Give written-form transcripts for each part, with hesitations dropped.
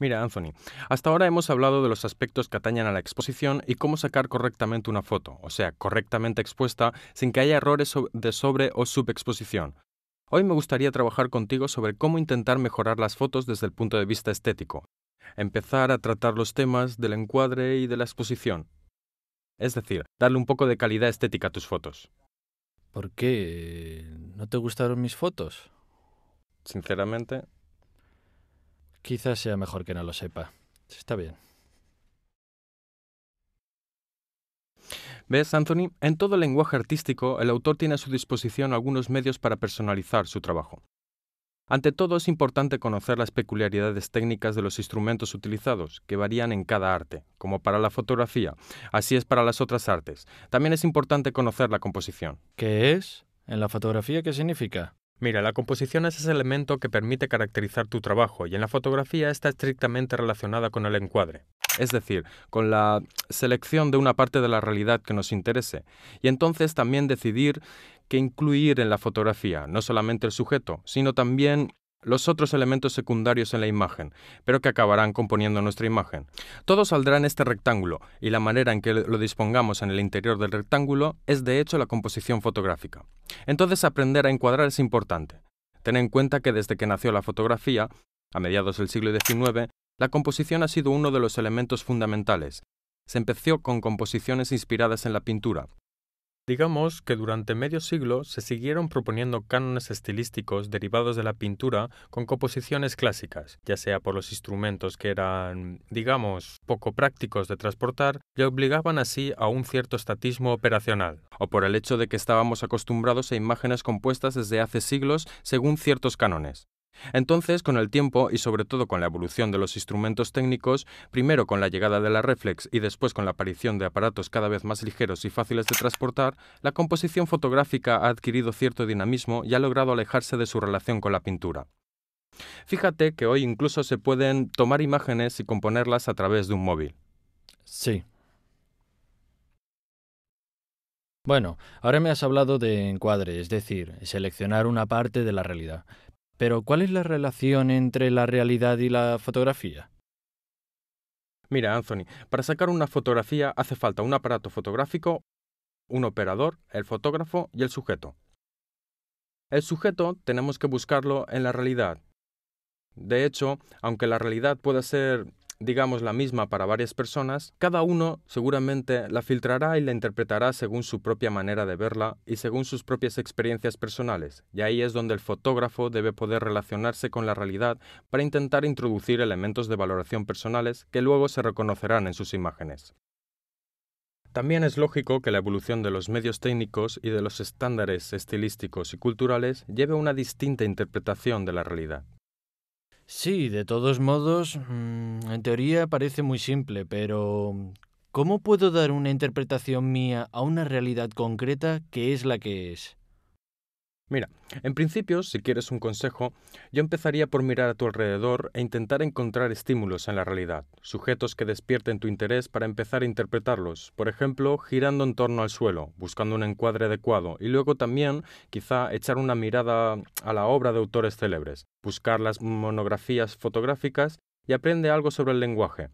Mira, Anthony, hasta ahora hemos hablado de los aspectos que atañen a la exposición y cómo sacar correctamente una foto, o sea, correctamente expuesta, sin que haya errores de sobre o subexposición. Hoy me gustaría trabajar contigo sobre cómo intentar mejorar las fotos desde el punto de vista estético. Empezar a tratar los temas del encuadre y de la exposición. Es decir, darle un poco de calidad estética a tus fotos. ¿Por qué? ¿No te gustaron mis fotos? Sinceramente, Quizás sea mejor que no lo sepa. Está bien. ¿ves, Anthony? En todo lenguaje artístico, el autor tiene a su disposición algunos medios para personalizar su trabajo. Ante todo, es importante conocer las peculiaridades técnicas de los instrumentos utilizados, que varían en cada arte, como para la fotografía, así es para las otras artes. También es importante conocer la composición. ¿Qué es? ¿En la fotografía qué significa? Mira, la composición es ese elemento que permite caracterizar tu trabajo y en la fotografía está estrictamente relacionada con el encuadre, es decir, con la selección de una parte de la realidad que nos interese y entonces también decidir qué incluir en la fotografía, no solamente el sujeto, sino también los otros elementos secundarios en la imagen, pero que acabarán componiendo nuestra imagen. Todo saldrá en este rectángulo y la manera en que lo dispongamos en el interior del rectángulo es de hecho la composición fotográfica. Entonces aprender a encuadrar es importante. Ten en cuenta que desde que nació la fotografía, a mediados del siglo XIX, la composición ha sido uno de los elementos fundamentales. Se empezó con composiciones inspiradas en la pintura. Digamos que durante medio siglo se siguieron proponiendo cánones estilísticos derivados de la pintura con composiciones clásicas, ya sea por los instrumentos que eran, digamos, poco prácticos de transportar y obligaban así a un cierto estatismo operacional, o por el hecho de que estábamos acostumbrados a imágenes compuestas desde hace siglos según ciertos cánones. Entonces, con el tiempo y sobre todo con la evolución de los instrumentos técnicos, primero con la llegada de la réflex y después con la aparición de aparatos cada vez más ligeros y fáciles de transportar, la composición fotográfica ha adquirido cierto dinamismo y ha logrado alejarse de su relación con la pintura. Fíjate que hoy incluso se pueden tomar imágenes y componerlas a través de un móvil. Sí. Bueno, ahora me has hablado de encuadre, es decir, seleccionar una parte de la realidad. Pero ¿cuál es la relación entre la realidad y la fotografía? Mira, Anthony, para sacar una fotografía hace falta un aparato fotográfico, un operador, el fotógrafo y el sujeto. El sujeto tenemos que buscarlo en la realidad. De hecho, aunque la realidad pueda ser, digamos, la misma para varias personas, cada uno seguramente la filtrará y la interpretará según su propia manera de verla y según sus propias experiencias personales, y ahí es donde el fotógrafo debe poder relacionarse con la realidad para intentar introducir elementos de valoración personales que luego se reconocerán en sus imágenes. También es lógico que la evolución de los medios técnicos y de los estándares estilísticos y culturales lleve a una distinta interpretación de la realidad. Sí, de todos modos, en teoría parece muy simple, pero ¿cómo puedo dar una interpretación mía a una realidad concreta que es la que es? Mira, en principio, si quieres un consejo, yo empezaría por mirar a tu alrededor e intentar encontrar estímulos en la realidad, sujetos que despierten tu interés para empezar a interpretarlos, por ejemplo, girando en torno al suelo, buscando un encuadre adecuado, y luego también, quizá, echar una mirada a la obra de autores célebres, buscar las monografías fotográficas y aprende algo sobre el lenguaje.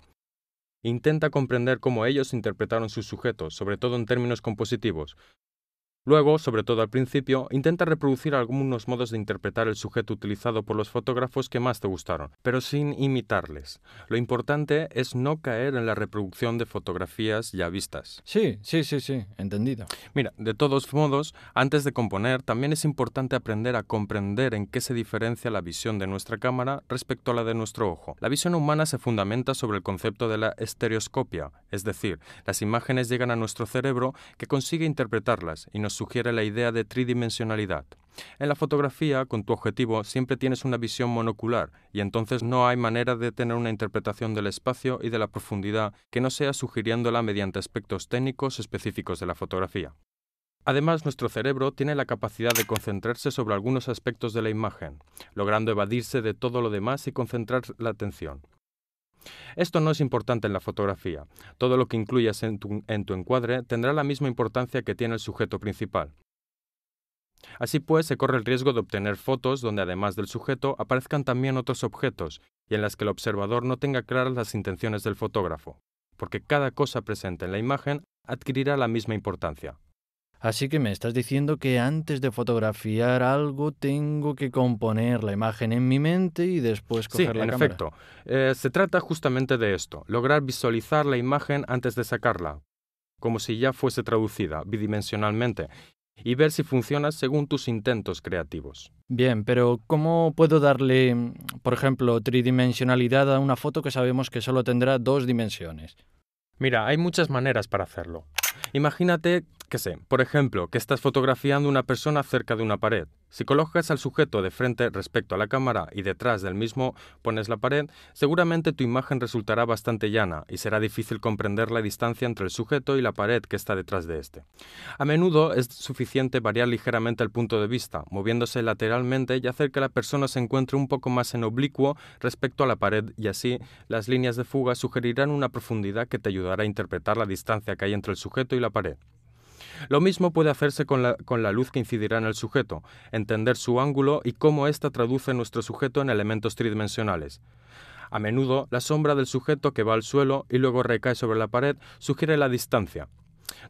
Intenta comprender cómo ellos interpretaron sus sujetos, sobre todo en términos compositivos. Luego, sobre todo al principio, intenta reproducir algunos modos de interpretar el sujeto utilizado por los fotógrafos que más te gustaron, pero sin imitarles. Lo importante es no caer en la reproducción de fotografías ya vistas. Sí, entendido. Mira, de todos modos, antes de componer, también es importante aprender a comprender en qué se diferencia la visión de nuestra cámara respecto a la de nuestro ojo. La visión humana se fundamenta sobre el concepto de la estereoscopia, es decir, las imágenes llegan a nuestro cerebro que consigue interpretarlas y nos sugiere la idea de tridimensionalidad. En la fotografía, con tu objetivo, siempre tienes una visión monocular y entonces no hay manera de tener una interpretación del espacio y de la profundidad que no sea sugiriéndola mediante aspectos técnicos específicos de la fotografía. Además, nuestro cerebro tiene la capacidad de concentrarse sobre algunos aspectos de la imagen, logrando evadirse de todo lo demás y concentrar la atención. Esto no es importante en la fotografía. Todo lo que incluyas en tu encuadre tendrá la misma importancia que tiene el sujeto principal. Así pues, se corre el riesgo de obtener fotos donde además del sujeto aparezcan también otros objetos, y en las que el observador no tenga claras las intenciones del fotógrafo, porque cada cosa presente en la imagen adquirirá la misma importancia. Así que me estás diciendo que antes de fotografiar algo tengo que componer la imagen en mi mente y después Sí, coger la en cámara. efecto. Se trata justamente de esto, lograr visualizar la imagen antes de sacarla, como si ya fuese traducida bidimensionalmente, y ver si funciona según tus intentos creativos. Bien, pero ¿cómo puedo darle, por ejemplo, tridimensionalidad a una foto que sabemos que solo tendrá 2 dimensiones? Mira, hay muchas maneras para hacerlo. Imagínate, por ejemplo, que estás fotografiando una persona cerca de una pared. Si colocas al sujeto de frente respecto a la cámara y detrás del mismo pones la pared, seguramente tu imagen resultará bastante llana y será difícil comprender la distancia entre el sujeto y la pared que está detrás de este. A menudo es suficiente variar ligeramente el punto de vista, moviéndose lateralmente y hacer que la persona se encuentre un poco más en oblicuo respecto a la pared, y así las líneas de fuga sugerirán una profundidad que te ayudará a interpretar la distancia que hay entre el sujeto y la pared. Lo mismo puede hacerse con la luz que incidirá en el sujeto, entender su ángulo y cómo ésta traduce nuestro sujeto en elementos tridimensionales. A menudo, la sombra del sujeto que va al suelo y luego recae sobre la pared sugiere la distancia.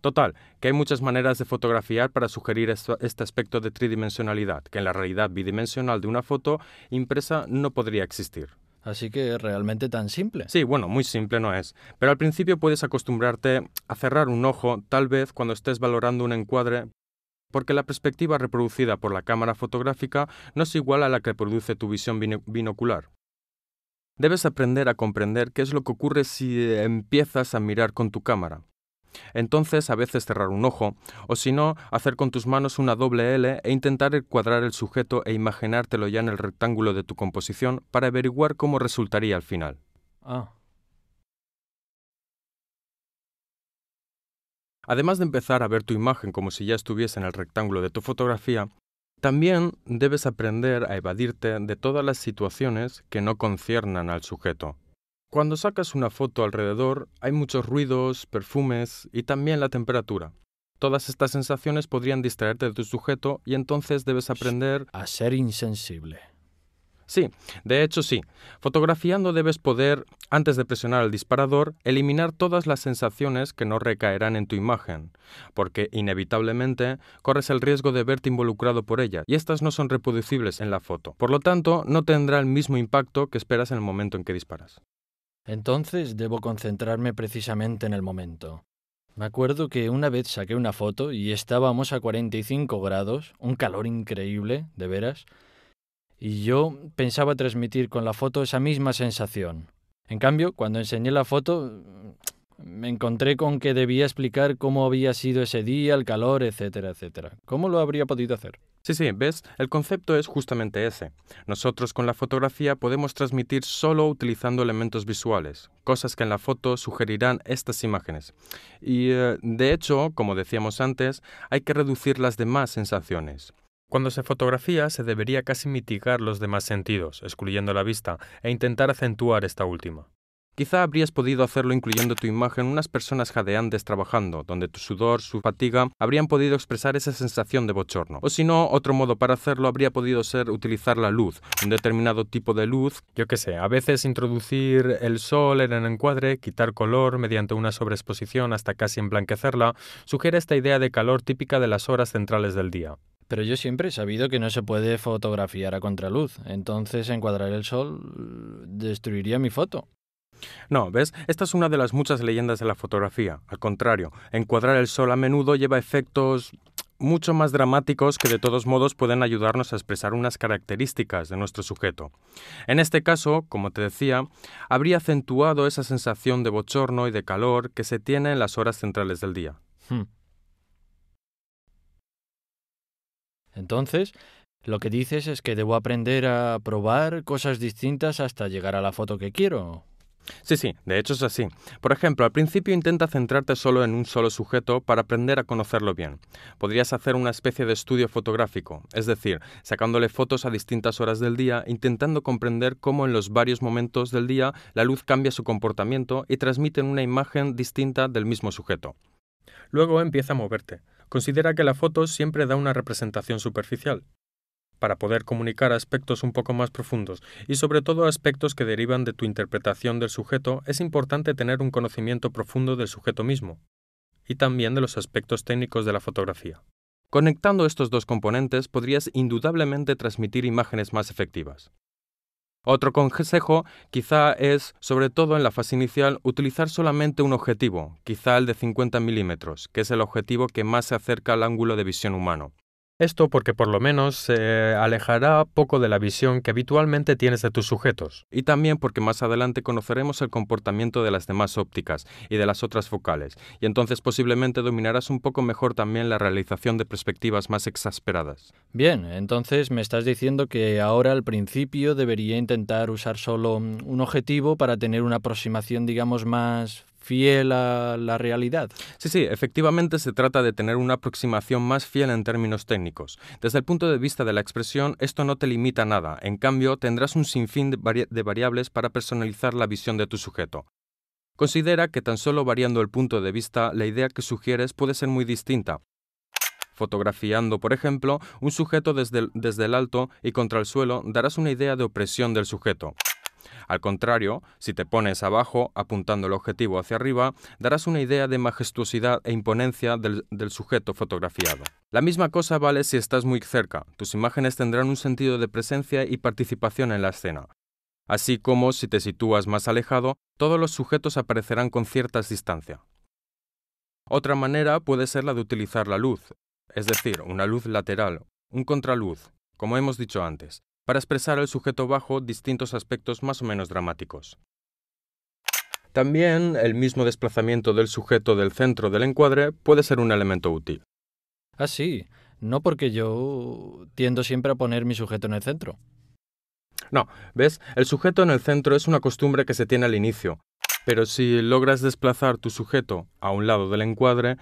Total, que hay muchas maneras de fotografiar para sugerir este aspecto de tridimensionalidad, que en la realidad bidimensional de una foto impresa no podría existir. Así que es realmente tan simple. Sí, bueno, muy simple no es, pero al principio puedes acostumbrarte a cerrar un ojo, tal vez cuando estés valorando un encuadre, porque la perspectiva reproducida por la cámara fotográfica no es igual a la que produce tu visión binocular. Debes aprender a comprender qué es lo que ocurre si empiezas a mirar con tu cámara. Entonces, a veces cerrar un ojo, o si no, hacer con tus manos una doble L e intentar encuadrar el sujeto e imaginártelo ya en el rectángulo de tu composición para averiguar cómo resultaría al final. Ah. Además de empezar a ver tu imagen como si ya estuviese en el rectángulo de tu fotografía, también debes aprender a evadirte de todas las situaciones que no conciernan al sujeto. Cuando sacas una foto alrededor, hay muchos ruidos, perfumes y también la temperatura. Todas estas sensaciones podrían distraerte de tu sujeto y entonces debes aprender a ser insensible. Sí, de hecho sí. Fotografiando debes poder, antes de presionar el disparador, eliminar todas las sensaciones que no recaerán en tu imagen, porque inevitablemente corres el riesgo de verte involucrado por ella, y estas no son reproducibles en la foto. Por lo tanto, no tendrá el mismo impacto que esperas en el momento en que disparas. Entonces debo concentrarme precisamente en el momento. Me acuerdo que una vez saqué una foto y estábamos a 45 grados, un calor increíble, de veras, y yo pensaba transmitir con la foto esa misma sensación. En cambio, cuando enseñé la foto, me encontré con que debía explicar cómo había sido ese día, el calor, etcétera, etcétera. ¿Cómo lo habría podido hacer? Sí, ¿ves? El concepto es justamente ese. Nosotros con la fotografía podemos transmitir solo utilizando elementos visuales, cosas que en la foto sugerirán estas imágenes. Y, de hecho, como decíamos antes, hay que reducir las demás sensaciones. Cuando se fotografía se debería casi mitigar los demás sentidos, excluyendo la vista, e intentar acentuar esta última. Quizá habrías podido hacerlo incluyendo tu imagen unas personas jadeantes trabajando, donde tu sudor, su fatiga, habrían podido expresar esa sensación de bochorno. O si no, otro modo para hacerlo habría podido ser utilizar la luz, un determinado tipo de luz, a veces introducir el sol en el encuadre, quitar color mediante una sobreexposición hasta casi emblanquecerla, sugiere esta idea de calor típica de las horas centrales del día. Pero yo siempre he sabido que no se puede fotografiar a contraluz, entonces encuadrar el sol destruiría mi foto. No, ¿ves? Esta es una de las muchas leyendas de la fotografía. Al contrario, encuadrar el sol a menudo lleva efectos mucho más dramáticos que de todos modos pueden ayudarnos a expresar unas características de nuestro sujeto. En este caso, como te decía, habría acentuado esa sensación de bochorno y de calor que se tiene en las horas centrales del día. Entonces, lo que dices es que debo aprender a probar cosas distintas hasta llegar a la foto que quiero. Sí, de hecho es así. Por ejemplo, al principio intenta centrarte solo en un solo sujeto para aprender a conocerlo bien. Podrías hacer una especie de estudio fotográfico, es decir, sacándole fotos a distintas horas del día, intentando comprender cómo en los varios momentos del día la luz cambia su comportamiento y transmite una imagen distinta del mismo sujeto. Luego empieza a moverte. Considera que la foto siempre da una representación superficial. para poder comunicar aspectos un poco más profundos y sobre todo aspectos que derivan de tu interpretación del sujeto, es importante tener un conocimiento profundo del sujeto mismo y también de los aspectos técnicos de la fotografía. Conectando estos dos componentes podrías indudablemente transmitir imágenes más efectivas. Otro consejo quizá es, sobre todo en la fase inicial, utilizar solamente un objetivo, quizá el de 50 milímetros, que es el objetivo que más se acerca al ángulo de visión humano. Esto porque por lo menos se alejará poco de la visión que habitualmente tienes de tus sujetos, y también porque más adelante conoceremos el comportamiento de las demás ópticas y de las otras focales, y entonces posiblemente dominarás un poco mejor también la realización de perspectivas más exasperadas. Bien, entonces me estás diciendo que ahora al principio debería intentar usar solo un objetivo para tener una aproximación, digamos, más fiel a la realidad. Sí, efectivamente se trata de tener una aproximación más fiel en términos técnicos. Desde el punto de vista de la expresión, esto no te limita a nada. En cambio, tendrás un sinfín de variables para personalizar la visión de tu sujeto. Considera que tan solo variando el punto de vista, la idea que sugieres puede ser muy distinta. Fotografiando, por ejemplo, un sujeto desde el alto y contra el suelo, darás una idea de opresión del sujeto. Al contrario, si te pones abajo, apuntando el objetivo hacia arriba, darás una idea de majestuosidad e imponencia del sujeto fotografiado. La misma cosa vale si estás muy cerca. Tus imágenes tendrán un sentido de presencia y participación en la escena. Así como, si te sitúas más alejado, todos los sujetos aparecerán con cierta distancia. Otra manera puede ser la de utilizar la luz, es decir, una luz lateral, un contraluz, como hemos dicho antes, para expresar al sujeto bajo distintos aspectos más o menos dramáticos. También el mismo desplazamiento del sujeto del centro del encuadre puede ser un elemento útil. Ah, sí, no porque yo tiendo siempre a poner mi sujeto en el centro. No, ¿ves? El sujeto en el centro es una costumbre que se tiene al inicio, pero si logras desplazar tu sujeto a un lado del encuadre,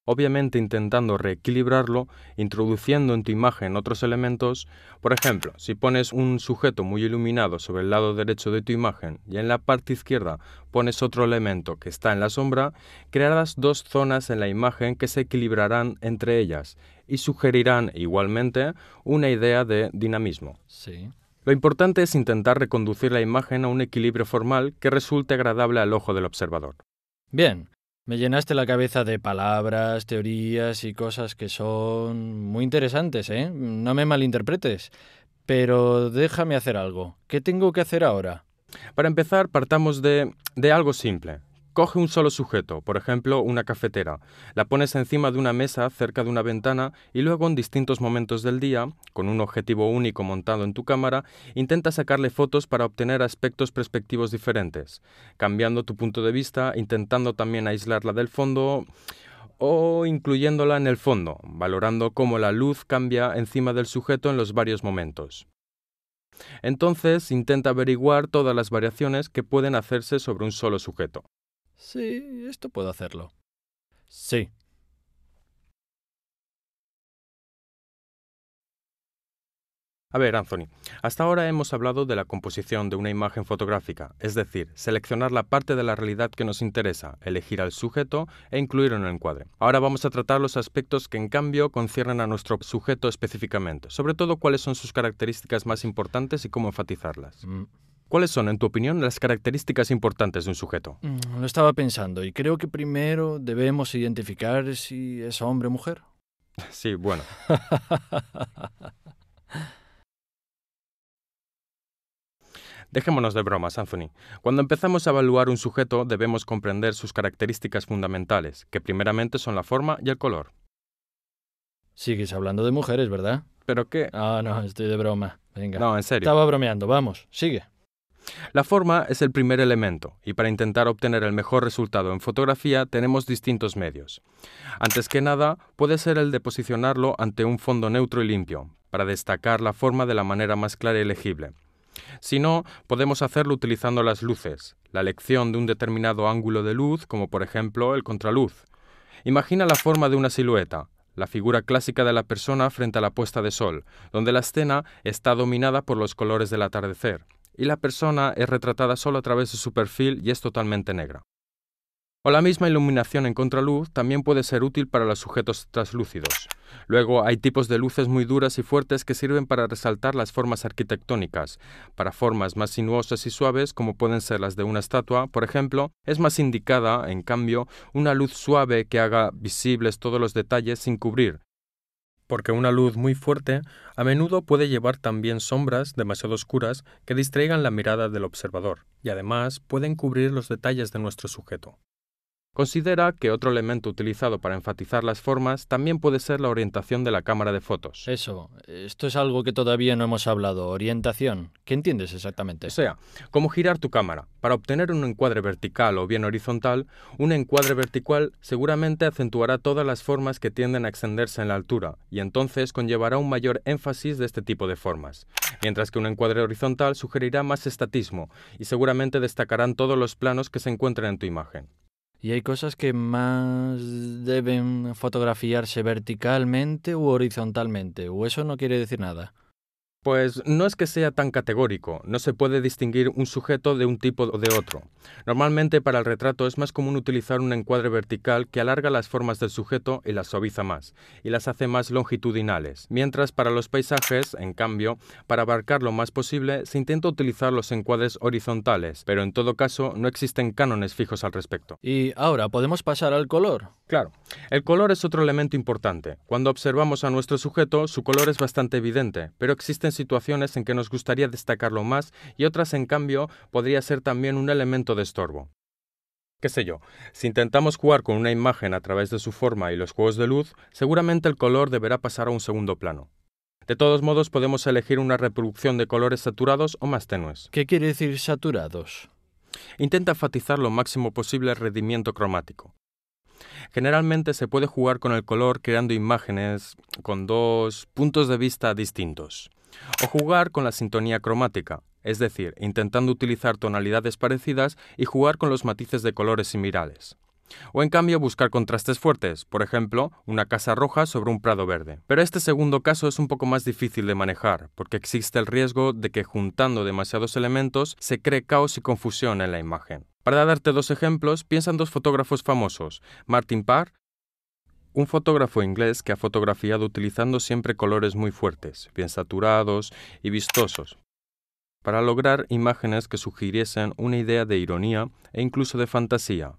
obviamente intentando reequilibrarlo, introduciendo en tu imagen otros elementos. Por ejemplo, si pones un sujeto muy iluminado sobre el lado derecho de tu imagen y en la parte izquierda pones otro elemento que está en la sombra, crearás dos zonas en la imagen que se equilibrarán entre ellas y sugerirán igualmente una idea de dinamismo. Sí. Lo importante es intentar reconducir la imagen a un equilibrio formal que resulte agradable al ojo del observador. Bien. Me llenaste la cabeza de palabras, teorías y cosas que son muy interesantes, ¿eh? No me malinterpretes. Pero déjame hacer algo. ¿Qué tengo que hacer ahora? Para empezar, partamos de algo simple. Coge un solo sujeto, por ejemplo, una cafetera, la pones encima de una mesa cerca de una ventana y luego en distintos momentos del día, con un objetivo único montado en tu cámara, intenta sacarle fotos para obtener aspectos perspectivos diferentes, cambiando tu punto de vista, intentando también aislarla del fondo o incluyéndola en el fondo, valorando cómo la luz cambia encima del sujeto en los varios momentos. Entonces, intenta averiguar todas las variaciones que pueden hacerse sobre un solo sujeto. Sí, esto puedo hacerlo. Sí. A ver, Anthony, hasta ahora hemos hablado de la composición de una imagen fotográfica, es decir, seleccionar la parte de la realidad que nos interesa, elegir al sujeto e incluirlo en el encuadre. Ahora vamos a tratar los aspectos que en cambio conciernen a nuestro sujeto específicamente, sobre todo cuáles son sus características más importantes y cómo enfatizarlas. ¿Cuáles son, en tu opinión, las características importantes de un sujeto? Lo estaba pensando y creo que primero debemos identificar si es hombre o mujer. Sí, bueno. Dejémonos de bromas, Anthony. Cuando empezamos a evaluar un sujeto debemos comprender sus características fundamentales, que primeramente son la forma y el color. Sigues hablando de mujeres, ¿verdad? ¿Pero qué? Ah, no, estoy de broma. Venga. No, en serio. Estaba bromeando, vamos, sigue. La forma es el primer elemento, y para intentar obtener el mejor resultado en fotografía tenemos distintos medios. Antes que nada, puede ser el de posicionarlo ante un fondo neutro y limpio, para destacar la forma de la manera más clara y legible. Si no, podemos hacerlo utilizando las luces, la elección de un determinado ángulo de luz, como por ejemplo el contraluz. Imagina la forma de una silueta, la figura clásica de la persona frente a la puesta de sol, donde la escena está dominada por los colores del atardecer, y la persona es retratada solo a través de su perfil y es totalmente negra. O la misma iluminación en contraluz también puede ser útil para los sujetos translúcidos. Luego hay tipos de luces muy duras y fuertes que sirven para resaltar las formas arquitectónicas. Para formas más sinuosas y suaves, como pueden ser las de una estatua, por ejemplo, es más indicada, en cambio, una luz suave que haga visibles todos los detalles sin cubrir, porque una luz muy fuerte a menudo puede llevar también sombras demasiado oscuras que distraigan la mirada del observador, y además pueden cubrir los detalles de nuestro sujeto. Considera que otro elemento utilizado para enfatizar las formas también puede ser la orientación de la cámara de fotos. Esto es algo que todavía no hemos hablado. Orientación. ¿Qué entiendes exactamente? O sea, cómo girar tu cámara. Para obtener un encuadre vertical o bien horizontal, un encuadre vertical seguramente acentuará todas las formas que tienden a extenderse en la altura, y entonces conllevará un mayor énfasis de este tipo de formas. Mientras que un encuadre horizontal sugerirá más estatismo, y seguramente destacarán todos los planos que se encuentren en tu imagen. ¿Y hay cosas que más deben fotografiarse verticalmente u horizontalmente? ¿O eso no quiere decir nada? Pues no es que sea tan categórico, no se puede distinguir un sujeto de un tipo o de otro. Normalmente para el retrato es más común utilizar un encuadre vertical que alarga las formas del sujeto y las suaviza más, y las hace más longitudinales, mientras para los paisajes, en cambio, para abarcar lo más posible, se intenta utilizar los encuadres horizontales, pero en todo caso no existen cánones fijos al respecto. Y ahora, ¿podemos pasar al color? Claro, el color es otro elemento importante. Cuando observamos a nuestro sujeto, su color es bastante evidente, pero existen situaciones en que nos gustaría destacarlo más y otras, en cambio, podría ser también un elemento de estorbo. Qué sé yo, si intentamos jugar con una imagen a través de su forma y los juegos de luz, seguramente el color deberá pasar a un segundo plano. De todos modos, podemos elegir una reproducción de colores saturados o más tenues. ¿Qué quiere decir saturados? Intenta enfatizar lo máximo posible el rendimiento cromático. Generalmente se puede jugar con el color creando imágenes con dos puntos de vista distintos. O jugar con la sintonía cromática, es decir, intentando utilizar tonalidades parecidas y jugar con los matices de colores similares. O en cambio buscar contrastes fuertes, por ejemplo, una casa roja sobre un prado verde. Pero este segundo caso es un poco más difícil de manejar, porque existe el riesgo de que juntando demasiados elementos se cree caos y confusión en la imagen. Para darte dos ejemplos, piensa en dos fotógrafos famosos, Martin Parr, un fotógrafo inglés que ha fotografiado utilizando siempre colores muy fuertes, bien saturados y vistosos, para lograr imágenes que sugiriesen una idea de ironía e incluso de fantasía.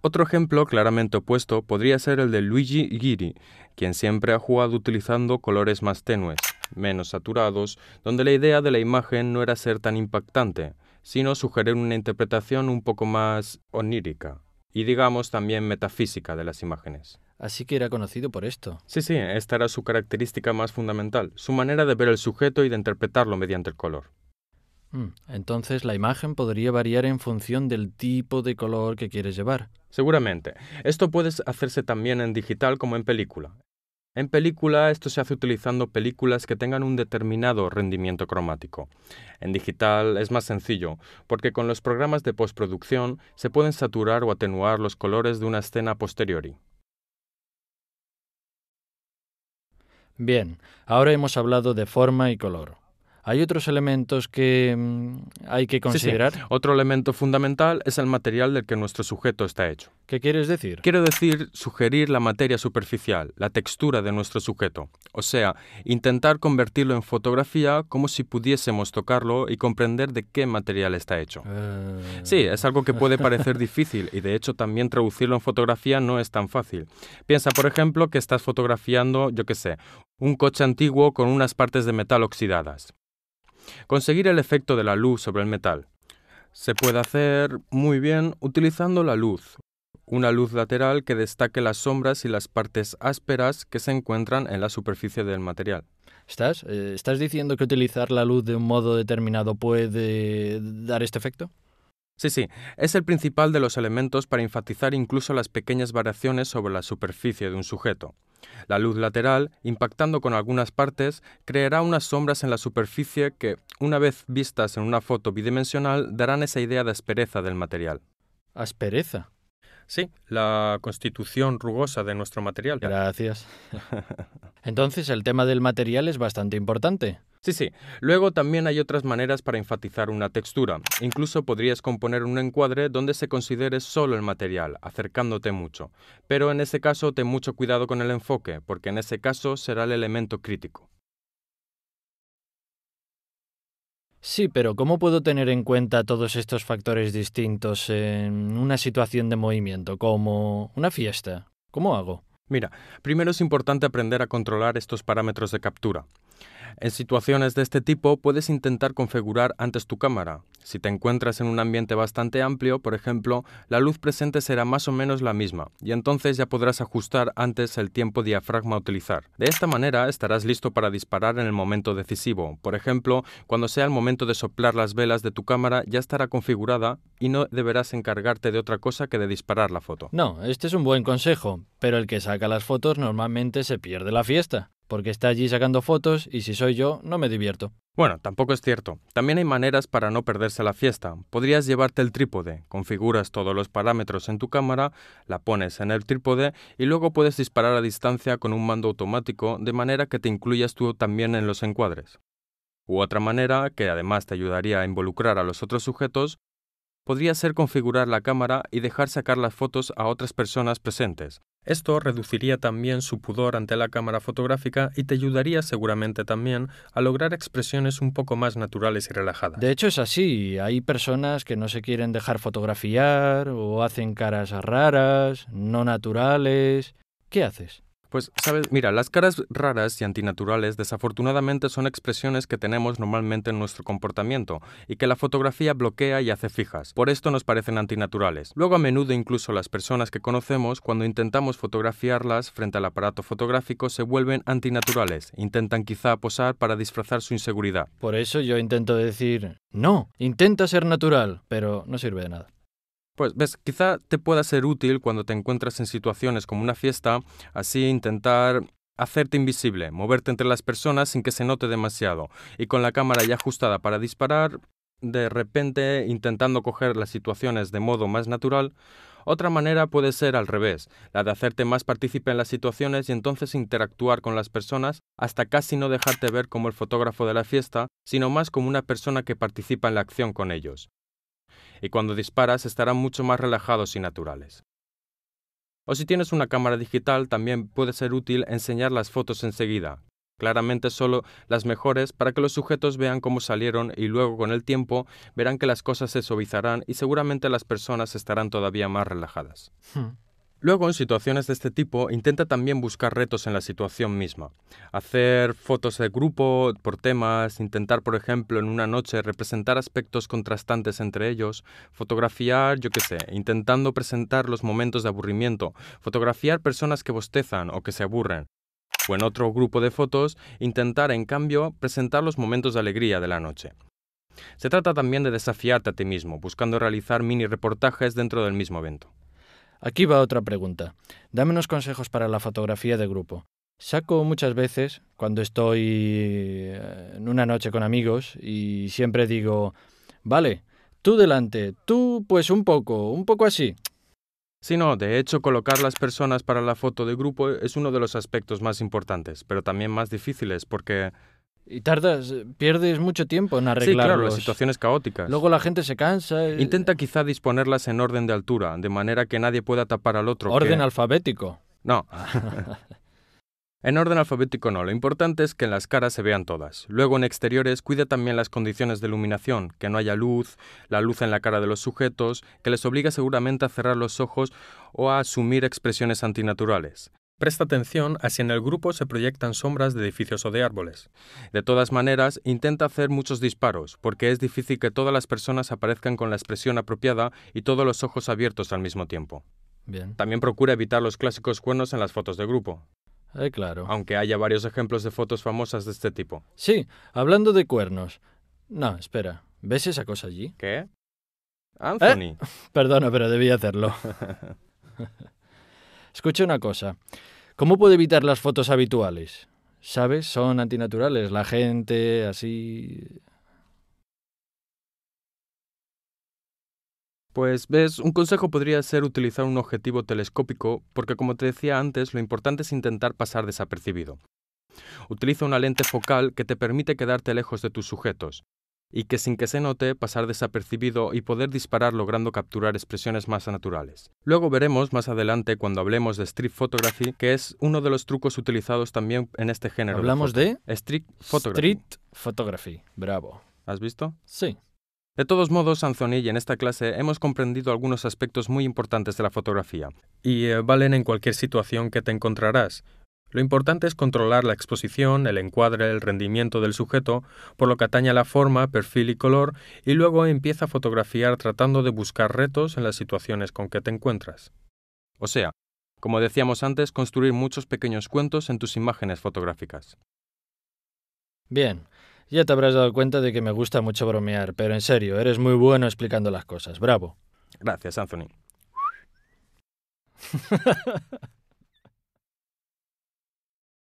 Otro ejemplo claramente opuesto podría ser el de Luigi Ghiri, quien siempre ha jugado utilizando colores más tenues, menos saturados, donde la idea de la imagen no era ser tan impactante, sino sugerir una interpretación un poco más onírica y digamos también metafísica de las imágenes. Así que era conocido por esto. Sí, esta era su característica más fundamental, su manera de ver el sujeto y de interpretarlo mediante el color. Entonces la imagen podría variar en función del tipo de color que quieres llevar. Seguramente. Esto puede hacerse también en digital como en película. En película esto se hace utilizando películas que tengan un determinado rendimiento cromático. En digital es más sencillo, porque con los programas de postproducción se pueden saturar o atenuar los colores de una escena a posteriori. Bien, ahora hemos hablado de forma y color. ¿Hay otros elementos que hay que considerar? Sí. Otro elemento fundamental es el material del que nuestro sujeto está hecho. ¿Qué quieres decir? Quiero decir, sugerir la materia superficial, la textura de nuestro sujeto. O sea, intentar convertirlo en fotografía como si pudiésemos tocarlo y comprender de qué material está hecho. Sí, es algo que puede parecer difícil y de hecho también traducirlo en fotografía no es tan fácil. Piensa, por ejemplo, que estás fotografiando, un coche antiguo con unas partes de metal oxidadas. Conseguir el efecto de la luz sobre el metal. Se puede hacer muy bien utilizando la luz, una luz lateral que destaque las sombras y las partes ásperas que se encuentran en la superficie del material. ¿Estás diciendo que utilizar la luz de un modo determinado puede dar este efecto? Sí, es el principal de los elementos para enfatizar incluso las pequeñas variaciones sobre la superficie de un sujeto. La luz lateral, impactando con algunas partes, creará unas sombras en la superficie que, una vez vistas en una foto bidimensional, darán esa idea de aspereza del material. ¿Aspereza? Sí, la constitución rugosa de nuestro material. Gracias. Entonces, el tema del material es bastante importante. Sí. Luego también hay otras maneras para enfatizar una textura. Incluso podrías componer un encuadre donde se considere solo el material, acercándote mucho. Pero en ese caso ten mucho cuidado con el enfoque, porque en ese caso será el elemento crítico. Sí, pero ¿cómo puedo tener en cuenta todos estos factores distintos en una situación de movimiento, como una fiesta? ¿Cómo hago? Mira, primero es importante aprender a controlar estos parámetros de captura. En situaciones de este tipo puedes intentar configurar antes tu cámara. Si te encuentras en un ambiente bastante amplio, por ejemplo, la luz presente será más o menos la misma, y entonces ya podrás ajustar antes el tiempo diafragma a utilizar. De esta manera estarás listo para disparar en el momento decisivo. Por ejemplo, cuando sea el momento de soplar las velas de tu cámara ya estará configurada y no deberás encargarte de otra cosa que de disparar la foto. No, este es un buen consejo, pero el que saca las fotos normalmente se pierde la fiesta, porque está allí sacando fotos y si soy yo, no me divierto. Bueno, tampoco es cierto. También hay maneras para no perderse la fiesta. Podrías llevarte el trípode, configuras todos los parámetros en tu cámara, la pones en el trípode y luego puedes disparar a distancia con un mando automático de manera que te incluyas tú también en los encuadres. U otra manera, que además te ayudaría a involucrar a los otros sujetos, podría ser configurar la cámara y dejar sacar las fotos a otras personas presentes. Esto reduciría también su pudor ante la cámara fotográfica y te ayudaría seguramente también a lograr expresiones un poco más naturales y relajadas. De hecho es así, hay personas que no se quieren dejar fotografiar o hacen caras raras, no naturales. ¿Qué haces? Pues, sabes, mira, las caras raras y antinaturales desafortunadamente son expresiones que tenemos normalmente en nuestro comportamiento y que la fotografía bloquea y hace fijas. Por esto nos parecen antinaturales. Luego a menudo incluso las personas que conocemos, cuando intentamos fotografiarlas frente al aparato fotográfico, se vuelven antinaturales. Intentan quizá posar para disfrazar su inseguridad. Por eso yo intento decir, no, intenta ser natural, pero no sirve de nada. Pues ves, quizá te pueda ser útil cuando te encuentras en situaciones como una fiesta, así intentar hacerte invisible, moverte entre las personas sin que se note demasiado, y con la cámara ya ajustada para disparar, de repente intentando coger las situaciones de modo más natural. Otra manera puede ser al revés, la de hacerte más partícipe en las situaciones y entonces interactuar con las personas hasta casi no dejarte ver como el fotógrafo de la fiesta, sino más como una persona que participa en la acción con ellos. Y cuando disparas estarán mucho más relajados y naturales. O si tienes una cámara digital, también puede ser útil enseñar las fotos enseguida, claramente solo las mejores para que los sujetos vean cómo salieron y luego con el tiempo verán que las cosas se suavizarán y seguramente las personas estarán todavía más relajadas. Luego, en situaciones de este tipo, intenta también buscar retos en la situación misma. Hacer fotos de grupo, por temas, intentar, por ejemplo, en una noche representar aspectos contrastantes entre ellos, fotografiar, intentando presentar los momentos de aburrimiento, fotografiar personas que bostezan o que se aburren. O en otro grupo de fotos, intentar, en cambio, presentar los momentos de alegría de la noche. Se trata también de desafiarte a ti mismo, buscando realizar mini reportajes dentro del mismo evento. Aquí va otra pregunta. Dame unos consejos para la fotografía de grupo. Saco muchas veces cuando estoy en una noche con amigos y siempre digo, vale, tú delante, tú pues un poco así. Sí, no, de hecho, colocar las personas para la foto de grupo es uno de los aspectos más importantes, pero también más difíciles porque... Y pierdes mucho tiempo en Sí, arreglarlos. claro, las situaciones caóticas. Luego la gente se cansa. Intenta quizá disponerlas en orden de altura, de manera que nadie pueda tapar al otro. Orden alfabético. No. En orden alfabético no, lo importante es que en las caras se vean todas. Luego en exteriores cuida también las condiciones de iluminación, que no haya luz, la luz en la cara de los sujetos, que les obliga seguramente a cerrar los ojos o a asumir expresiones antinaturales. Presta atención a si en el grupo se proyectan sombras de edificios o de árboles. De todas maneras, intenta hacer muchos disparos, porque es difícil que todas las personas aparezcan con la expresión apropiada y todos los ojos abiertos al mismo tiempo. Bien. También procura evitar los clásicos cuernos en las fotos de grupo. Claro. Aunque haya varios ejemplos de fotos famosas de este tipo. Sí, hablando de cuernos. No, espera. ¿Ves esa cosa allí? ¿Qué? Anthony. Perdona, pero debí hacerlo. Escucha una cosa. ¿Cómo puedo evitar las fotos habituales? ¿Sabes? Son antinaturales. La gente, así... Pues ves, un consejo podría ser utilizar un objetivo telescópico, porque como te decía antes, lo importante es intentar pasar desapercibido. Utiliza una lente focal que te permite quedarte lejos de tus sujetos y que sin que se note pasar desapercibido y poder disparar logrando capturar expresiones más naturales. Luego veremos más adelante cuando hablemos de street photography, que es uno de los trucos utilizados también en este género. ¿Hablamos de? Street photography. Street photography, bravo. ¿Has visto? Sí. De todos modos, Anthony, y en esta clase hemos comprendido algunos aspectos muy importantes de la fotografía y valen en cualquier situación que te encontrarás. Lo importante es controlar la exposición, el encuadre, el rendimiento del sujeto, por lo que atañe a la forma, perfil y color, y luego empieza a fotografiar tratando de buscar retos en las situaciones con que te encuentras. O sea, como decíamos antes, construir muchos pequeños cuentos en tus imágenes fotográficas. Bien, ya te habrás dado cuenta de que me gusta mucho bromear, pero en serio, eres muy bueno explicando las cosas. Bravo. Gracias, Anthony.